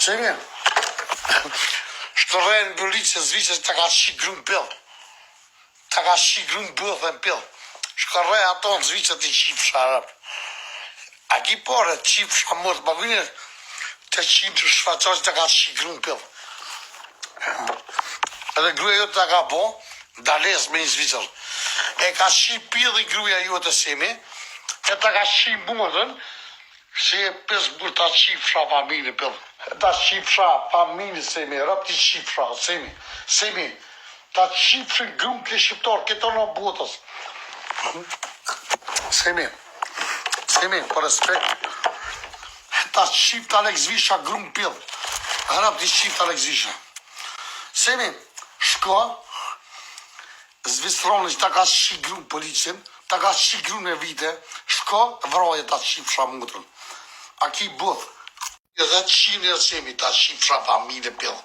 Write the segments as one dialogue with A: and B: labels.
A: Semi, shkërrejnë në Berlicë, zviqës të ka shi grunë pillë. Të ka shi grunë bëthën pillë. Shkërrejnë ato në zviqët i qipë sharëp. A ki pore, qipë shamërë, bagujnë të qipë të shfaqoqë të ka shi grunë pillë. Edhe gruja jo të ka bo, dales me një zviqër. E ka shi pillë i gruja jo të Semi, e të ka shi mërën, se e pes burë ta qipësha familje pillë. Ta qipësha familje Semi, rëp ti qipësha, Semi, ta qipëshin grumë ke shqiptarë, këto në botës. Semi, për respekt, ta qipë të Alekzvisha grumë pillë, rëp ti qipë të Alekzvisha. Semi, shko, Zvistronën që ta ka shi grumë policin, ta ka shi grumë e vite, shko, vroje ta qipësha mutërën. A ki bëthë, e dhe qimë e Semi, ta shifësha familje pillë.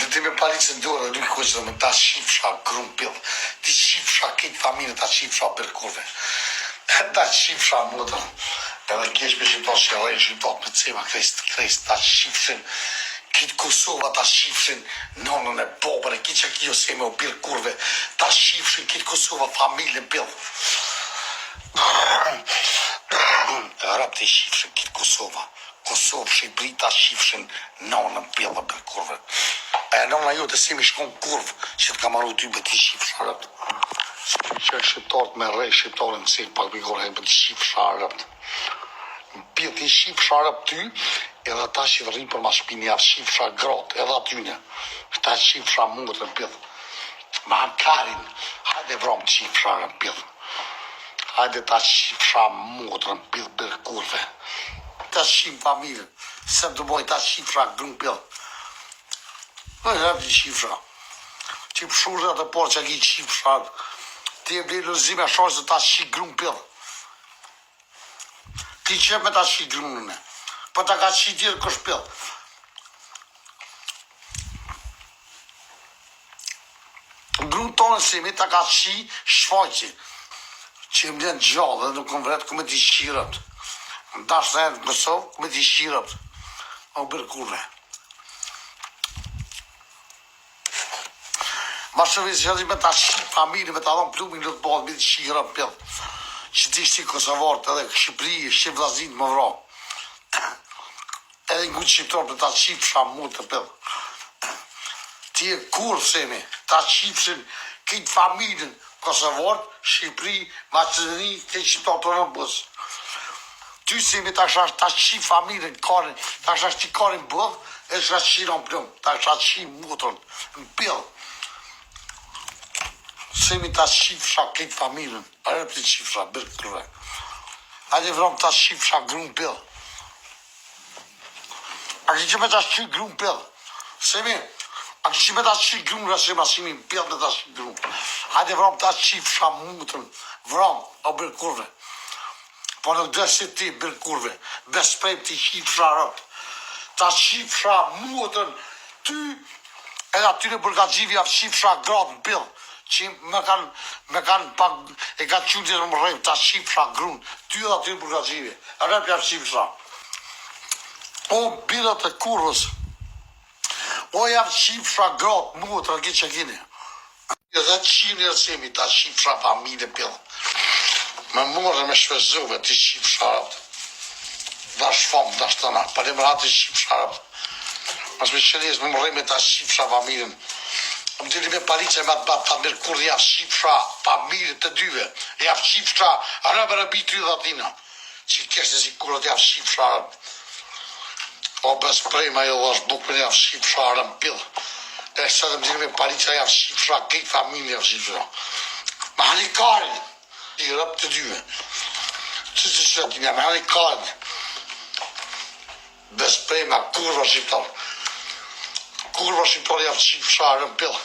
A: Dhe ti me palicën dorë, dhe nuk hoqë me ta shifësha grumë pillë. Ti shifësha këtë familje, ta shifësha bërkurve. Ta shifësha mutër. Edhe kesh me shqiptar që e rejnë shqiptar me cema krejst, ta shifëshin këtë Kosova, ta shifëshin nonën e babën e këtë që kjo Semi o bërkurve. Ta shifëshin këtë Kosova familje pillë. Rap të shifëshin këtë Kosova. Kosovë, Shqipëri, ta shifëshin nonën pillë për kurve. E nona jo të Semi shkon kurvë, që të ka maru ty për të shifësha rëpt. Që e shqiptarët me rej, shqiptarën të sekë pak për për të shifësha rëpt. Në pillë të shifësha rëpt ty, edhe ta që të rrinë për ma shpini javë shifësha gratë, edhe atyne. Ta shifësha mutër në pillë. Ma në karin, hajde vromë të shifësha rëpt pillë. Hajde ta shifësha mutër në pillë për kurve. Ta shifë familjen, se të boj ta shifësha grunë pillë. Në rëpë të shifësha. Që pëshurë të porë që ki shifësha, ti e blejë lëzime a shorë se ta shifë grunë pillë. Ti qep me ta shifë grunë në, për ta ka shifë tjerë kësh pillë. Grunë tonë Semi ta ka shifë shfaqi, që e mlenë gjallë dhe nuk më vretë ku me t'i shirët. Ndash në në Kosovë, me t'i shirët. O bërkurve. Ma shëvizë që me ta shqipë familje, me ta dhonë plumin në të bëllë, me t'i shirët pillë. Që ti shti Kosovarët edhe Shqipëri, Shqipë Vlazin më vro. Edhe ngu qiptarë me ta shqipë shamu të pillë. Ti e kur, Semi, ta shqipëshin këtë familjen Kosovarët, Shqipëri, Macedoni, këtë qiptarë të në bësë. Ty Semi ta shash ta qi familjen karin, ta shash ti karin bëdh, e shash qi në plumë, ta shash qi mutërën, në pillë. Semi ta shifësha këtë familjen, a rëpë të shifësha bërë kërve. Hajde vromë ta shifësha grunë pillë. A ki që me ta shqy grunë pillë? Semi, a ki që me ta shqy grunë rësima Semi pillë me ta shqy grunë? Hajde vromë ta shifësha mutërën, vromë, o bërë kërve. Po nuk dhe si ti, bërë kurve, bez prejmë ti shifësha rëpë. Ta shifësha muëtën, ty, edhe atyre bërgajivi avë shifësha gratë në pillë, që me kanë pak, e ka qytë në më rejmë, ta shifësha grunë, ty edhe atyre bërgajivi, e rëpë javë shifësha. O, birët e kurvës, o javë shifësha gratë muëtën, këtë që kini. Edhe qimë e Semi, ta shifësha familje pillë. Me morë me shvezove të shqipë sharapët. Dash famë, dash të na. Parim ratë të shqipë sharapët. Mas me qëllis, me mërrej me ta shqipë sha familjen. Më dili me parice me atë batë, ta mërë kur javë shqipë sha familje të dyve. Javë shqipë sha, rëbë rëbi të dhe atina. Që kështë si kurët javë shqipë sharapët. O bes prejma jo dhe është bukë me javë shqipë sharapët pillë. E së dhe më dili me parice javë shqipë sha, kejtë familje javë shqipë sha. Ma halikarin. I rëpë të dyve. Që të një me hani kajnë. Bez prejma, kurva shqiptarë. Kurva shqiptarë javë shqipë sharë në pillë.